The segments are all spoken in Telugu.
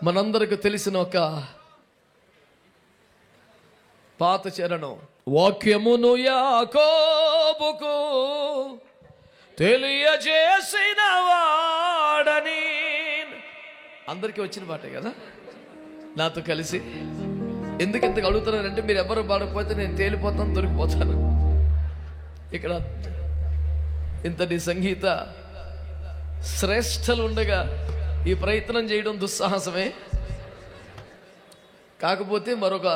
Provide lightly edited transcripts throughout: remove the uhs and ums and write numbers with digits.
మనందరికి తెలిసిన ఒక పాత చరణం, వాక్యమును యాకోబుకు తెలియజేసిన వాడని. అందరికీ వచ్చిన పాటే కదా, నాతో కలిసి. ఎందుకు ఇంతకు అడుగుతున్నారంటే, మీరు ఎవరు పాడకపోతే నేను తేలిపోతాను, దొరికిపోతాను. ఇక్కడ ఇంతటి సంగీత శ్రేష్టలు ఉండగా ఈ ప్రయత్నం చేయడం దుస్సాహసమే. కాకపోతే మరొక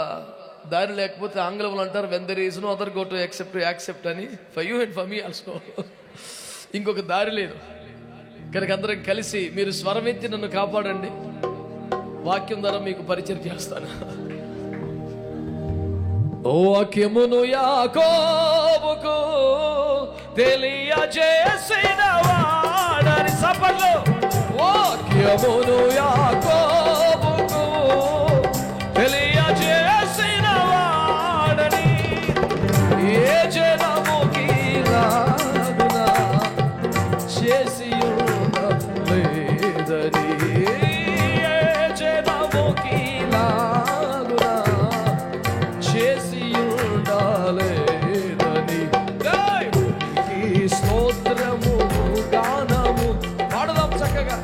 దారి లేకపోతే ఆంగ్లంలో అంటారు, when there is no other go to accept అని, for you and for me also. ఇంకొక దారి లేదు కనుక అందరం కలిసి మీరు స్వరమెత్తి నన్ను కాపాడండి. వాక్యం ద్వారా మీకు పరిచయం చేస్తాను. వాక్యమును యాకోబుకు తెలియజేసిన వాడని. సపర్లు. వాక్యమును యాకోబుకు తెలియజేసిన వాడని, ఏ జనముకి రాదునా చేసి లేదని, ఏ జనముకి రాదునా చేసి ఉండలేదని. స్తోత్రము గానము పాడదాం చక్కగా,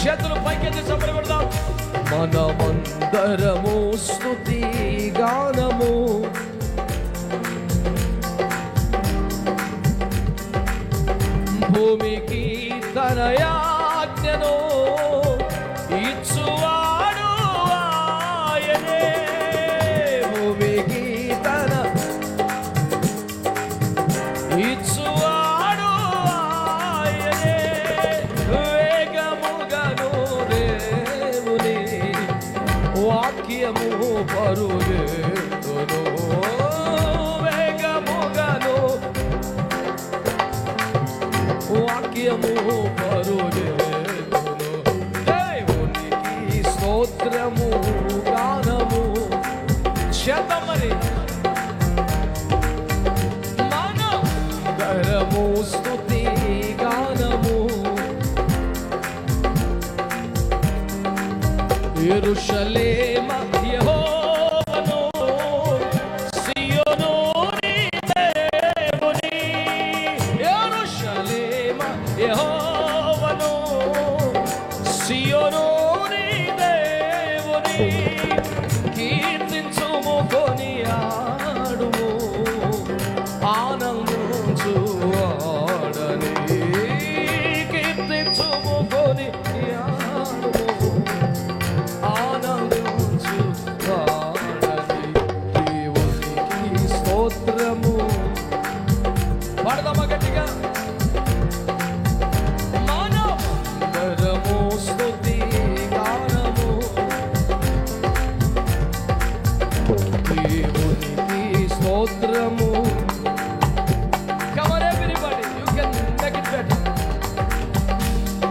చేతులు పైకెత్తి చప్పట్లు కొడదాం. మనమందరము స్తుతి గానము భూమికి తన యాజ్ఞను ఇచ్చువాడు ఆయనే. భూమికి తన ఇచ్చువాడు ఆయనే. వేగముగను దేవుని వాక్యము పరుగెత్తును. వేగముగను వాక్యము పరుగెత్తును. దేవునికి స్తోత్రము గానము చేద్దామని. మనమందరము స్తుతి గానము యెరూషలేమ యెహోవాను, సియోను నీ దేవుని. యెరూషలేమ యెహోవాను, సియోను నీ దేవుని. కీర్తించుము కొనియాడుము ఆనందించు వాడని. కీర్తించుము కొనియాడుము ఆనందించు వాడని. దేవునికి స్తోత్రము పాడదామా గట్టిగా. మనమందరము స్తుతి గానము దేవునికి స్తోత్రము. Come on everybody, you can make it better.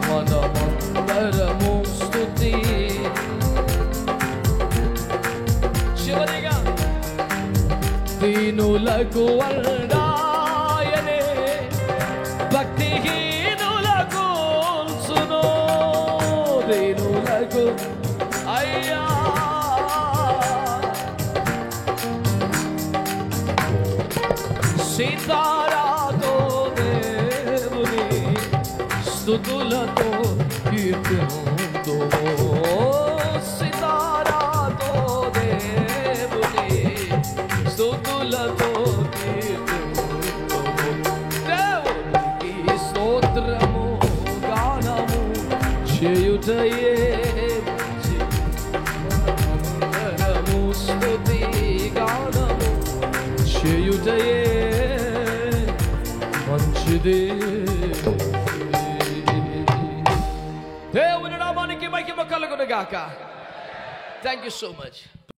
మనమందరము స్తుతి. చివరిగా దీనులకు వల్డాయనే, భక్తిహీనులకు సును. దీనులకు అయ్యా సీతారాతో దేవుని స్తుతులతో కీర్తింతుము. సీతారాతో దేవుని స్తుతులతో కీర్తింతుము. దేవునికి స్తోత్రము గానము చేయుటయే మనమందరము స్తుతి గానము చేయుటయే మంచిదే. దేవుని నామానికి మహిమ కలుగును గాక. Thank you so much.